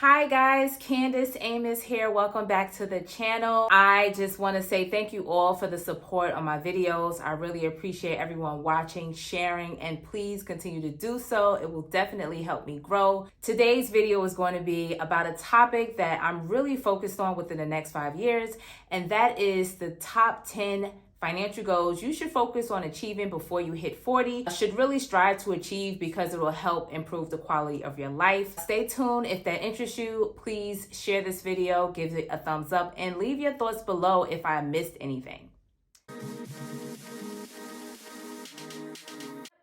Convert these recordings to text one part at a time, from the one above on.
Hi guys, Candace Amos here. Welcome back to the channel. I just want to say thank you all for the support on my videos. I really appreciate everyone watching, sharing, and please continue to do so. It will definitely help me grow. Today's video is going to be about a topic that I'm really focused on within the next 5 years, and that is the top 10 financial goals you should focus on achieving before you hit 40. Should really strive to achieve because it will help improve the quality of your life. Stay tuned. If that interests you, please share this video, give it a thumbs up, and leave your thoughts below if I missed anything.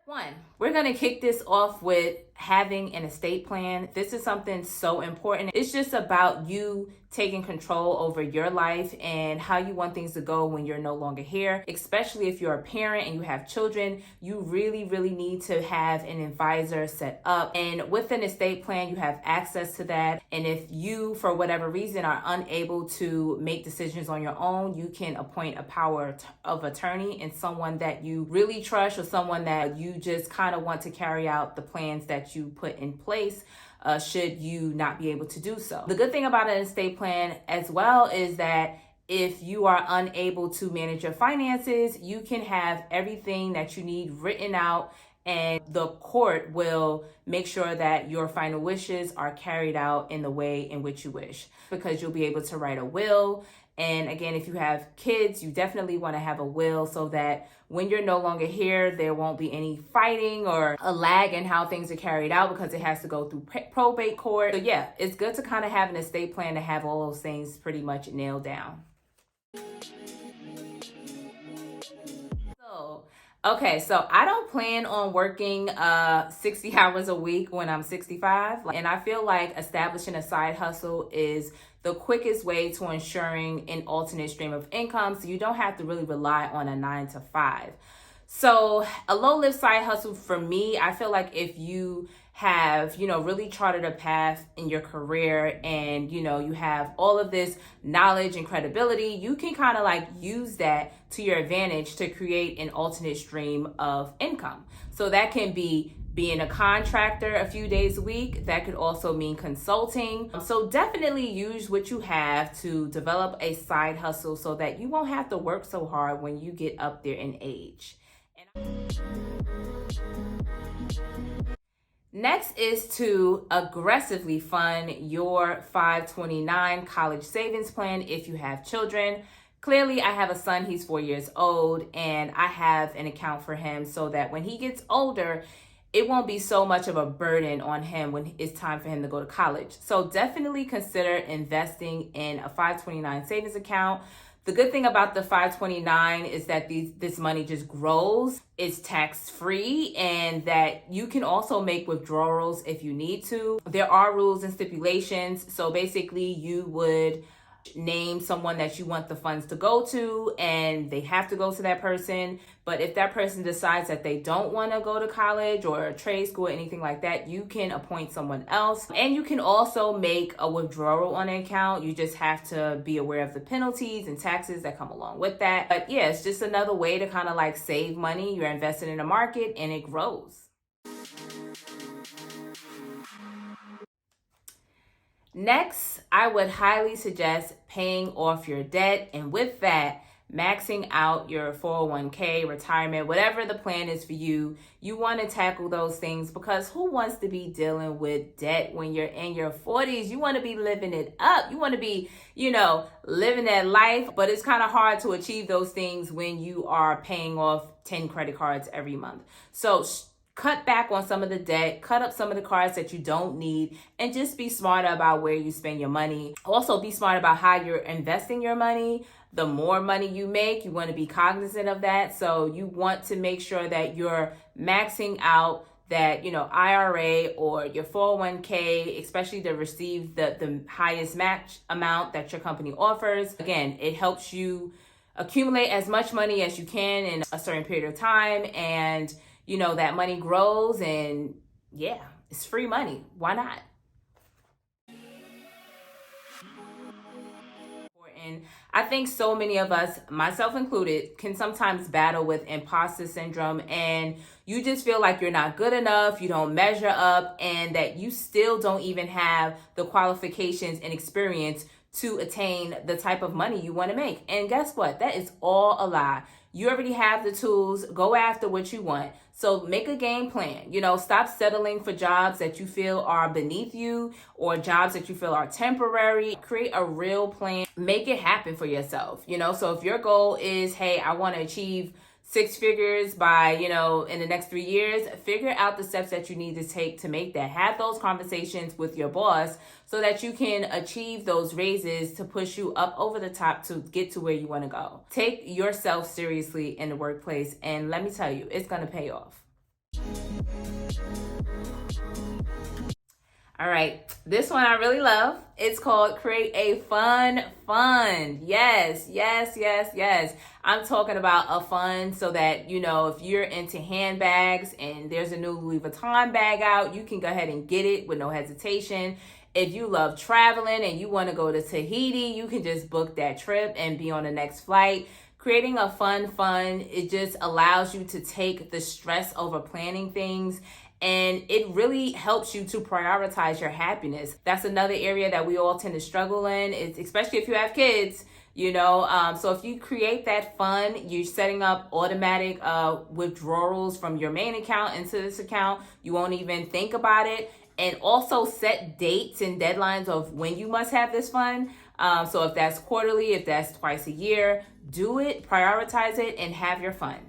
One, we're gonna kick this off with having an estate plan. This is something so important. It's just about you taking control over your life and how you want things to go when you're no longer here. Especially if you're a parent and you have children, you really need to have an advisor set up. And with an estate plan, you have access to that. And if you, for whatever reason, are unable to make decisions on your own, you can appoint a power of attorney and someone that you really trust, or someone that you just kind of want to carry out the plans that you put in place should you not be able to do so. The good thing about an estate plan as well is that if you are unable to manage your finances, you can have everything that you need written out, and the court will make sure that your final wishes are carried out in the way in which you wish, because you'll be able to write a will. And again, if you have kids, you definitely want to have a will so that when you're no longer here, there won't be any fighting or a lag in how things are carried out, because it has to go through probate court. So yeah, it's good to kind of have an estate plan to have all those things pretty much nailed down. Okay, so I don't plan on working 60 hours a week when I'm 65. And I feel like establishing a side hustle is the quickest way to ensuring an alternate stream of income, so you don't have to really rely on a 9 to 5. So a low-lift side hustle for me, I feel like if you have, really charted a path in your career and, you have all of this knowledge and credibility, you can kind of like use that to your advantage to create an alternate stream of income. So that can be being a contractor a few days a week. That could also mean consulting. So definitely use what you have to develop a side hustle so that you won't have to work so hard when you get up there in age. Next is to aggressively fund your 529 college savings plan if you have children. Clearly, I have a son, he's 4 years old, and I have an account for him so that when he gets older, it won't be so much of a burden on him when it's time for him to go to college. So definitely consider investing in a 529 savings account. The good thing about the 529 is that this money just grows. It's tax-free, and that you can also make withdrawals if you need to. There are rules and stipulations. So basically, you would name someone that you want the funds to go to, and they have to go to that person. But if that person decides that they don't want to go to college or trade school or anything like that, you can appoint someone else. And you can also make a withdrawal on an account. You just have to be aware of the penalties and taxes that come along with that. But yeah, it's just another way to kind of like save money. You're investing in a market and it grows. Next, I would highly suggest paying off your debt, and with that, maxing out your 401k, retirement, whatever the plan is for you. You want to tackle those things, because who wants to be dealing with debt when you're in your 40s? You want to be living it up. You want to be, living that life, but it's kind of hard to achieve those things when you are paying off 10 credit cards every month. So cut back on some of the debt, cut up some of the cards that you don't need, and just be smarter about where you spend your money. Also, be smart about how you're investing your money. The more money you make, you want to be cognizant of that. So you want to make sure that you're maxing out that, IRA or your 401k, especially to receive the highest match amount that your company offers. Again, it helps you accumulate as much money as you can in a certain period of time, and that money grows, and yeah, it's free money. Why not? And I think so many of us, myself included, can sometimes battle with imposter syndrome, and you just feel like you're not good enough, you don't measure up, and that you still don't even have the qualifications and experience to attain the type of money you want to make. And guess what? That is all a lie. You already have the tools. Go after what you want. So make a game plan. Stop settling for jobs that you feel are beneath you or jobs that you feel are temporary. Create a real plan. Make it happen for yourself. So if your goal is, hey, I want to achieve 6 figures by, in the next 3 years, figure out the steps that you need to take to make that. Have those conversations with your boss so that you can achieve those raises to push you up over the top to get to where you want to go. Take yourself seriously in the workplace, and let me tell you, it's going to pay off. All right, this one I really love. It's called Create a Fun Fund. Yes. I'm talking about a fund so that, if you're into handbags and there's a new Louis Vuitton bag out, you can go ahead and get it with no hesitation. If you love traveling and you want to go to Tahiti, you can just book that trip and be on the next flight. Creating a fun fund, it just allows you to take the stress over planning things, and it really helps you to prioritize your happiness. That's another area that we all tend to struggle in, especially if you have kids. So if you create that fund, you're setting up automatic withdrawals from your main account into this account. You won't even think about it. And also set dates and deadlines of when you must have this fund. So if that's quarterly, if that's twice a year, do it, prioritize it, and have your fun.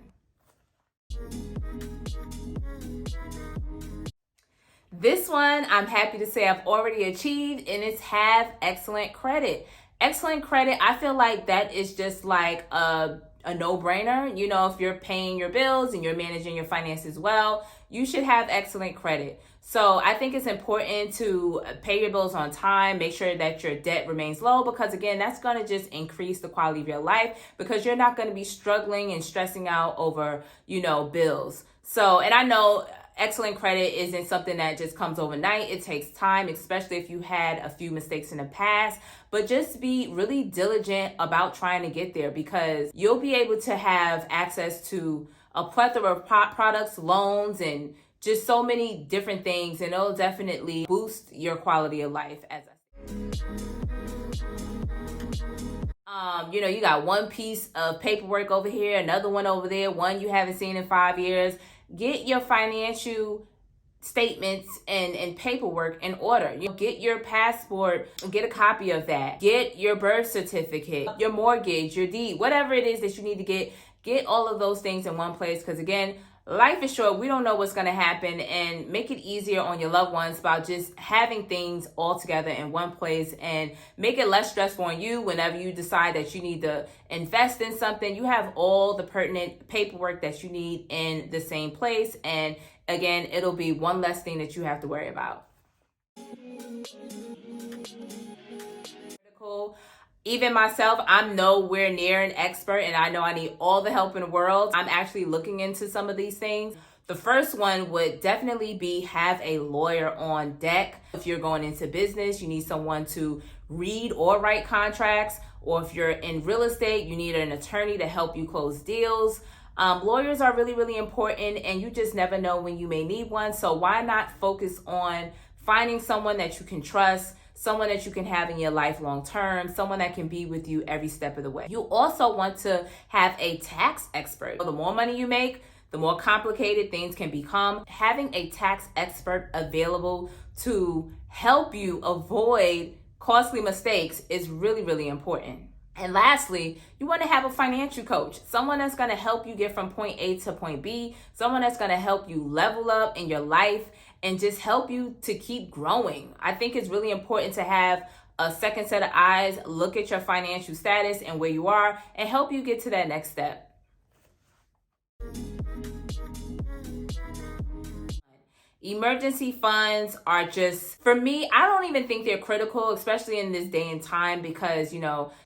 This one, I'm happy to say I've already achieved, and it's have excellent credit. Excellent credit, I feel like that is just like a no-brainer. If you're paying your bills and you're managing your finances well, you should have excellent credit. So I think it's important to pay your bills on time, make sure that your debt remains low, because again, that's going to just increase the quality of your life, because you're not going to be struggling and stressing out over, bills. So, and I know excellent credit isn't something that just comes overnight. It takes time, especially if you had a few mistakes in the past. But just be really diligent about trying to get there, because you'll be able to have access to a plethora of products, loans, and just so many different things. And it'll definitely boost your quality of life. You got one piece of paperwork over here, another one over there, one you haven't seen in 5 years. Get your financial statements and paperwork in order. Get your passport, get a copy of that. Get your birth certificate, your mortgage, your deed, whatever it is that you need to get all of those things in one place. Because again, life is short. We don't know what's going to happen, and make it easier on your loved ones by just having things all together in one place, and make it less stressful on you whenever you decide that you need to invest in something. You have all the pertinent paperwork that you need in the same place, and again, it'll be one less thing that you have to worry about. Even myself, I'm nowhere near an expert, and I know I need all the help in the world. I'm actually looking into some of these things. The first one would definitely be have a lawyer on deck. If you're going into business, you need someone to read or write contracts, or if you're in real estate, you need an attorney to help you close deals. Lawyers are really, really important, and you just never know when you may need one. So why not focus on finding someone that you can trust, someone that you can have in your life long term, someone that can be with you every step of the way. You also want to have a tax expert. The more money you make, the more complicated things can become. Having a tax expert available to help you avoid costly mistakes is really, really important. And lastly, you want to have a financial coach, someone that's going to help you get from point A to point B, someone that's going to help you level up in your life and just help you to keep growing. I think it's really important to have a second set of eyes, look at your financial status and where you are, and help you get to that next step. Emergency funds are just, for me, I don't even think they're critical, especially in this day and time, because,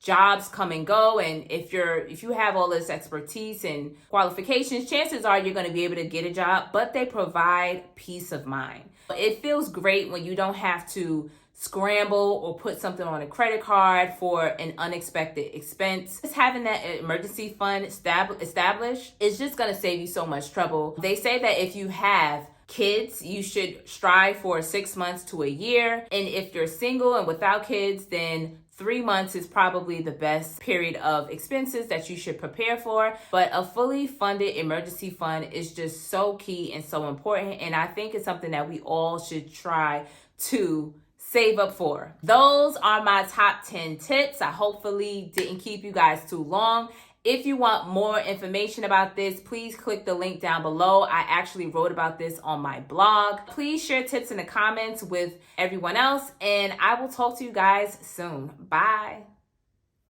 jobs come and go. And if you have all this expertise and qualifications, chances are you're going to be able to get a job, but they provide peace of mind. It feels great when you don't have to scramble or put something on a credit card for an unexpected expense. Just having that emergency fund established is just going to save you so much trouble. They say that if you have kids, you should strive for 6 months to a year. And if you're single and without kids, then 3 months is probably the best period of expenses that you should prepare for. But a fully funded emergency fund is just so key and so important. And I think it's something that we all should try to save up for. Those are my top 10 tips. I hopefully didn't keep you guys too long. If you want more information about this, please click the link down below. I actually wrote about this on my blog. Please share tips in the comments with everyone else, and I will talk to you guys soon. Bye.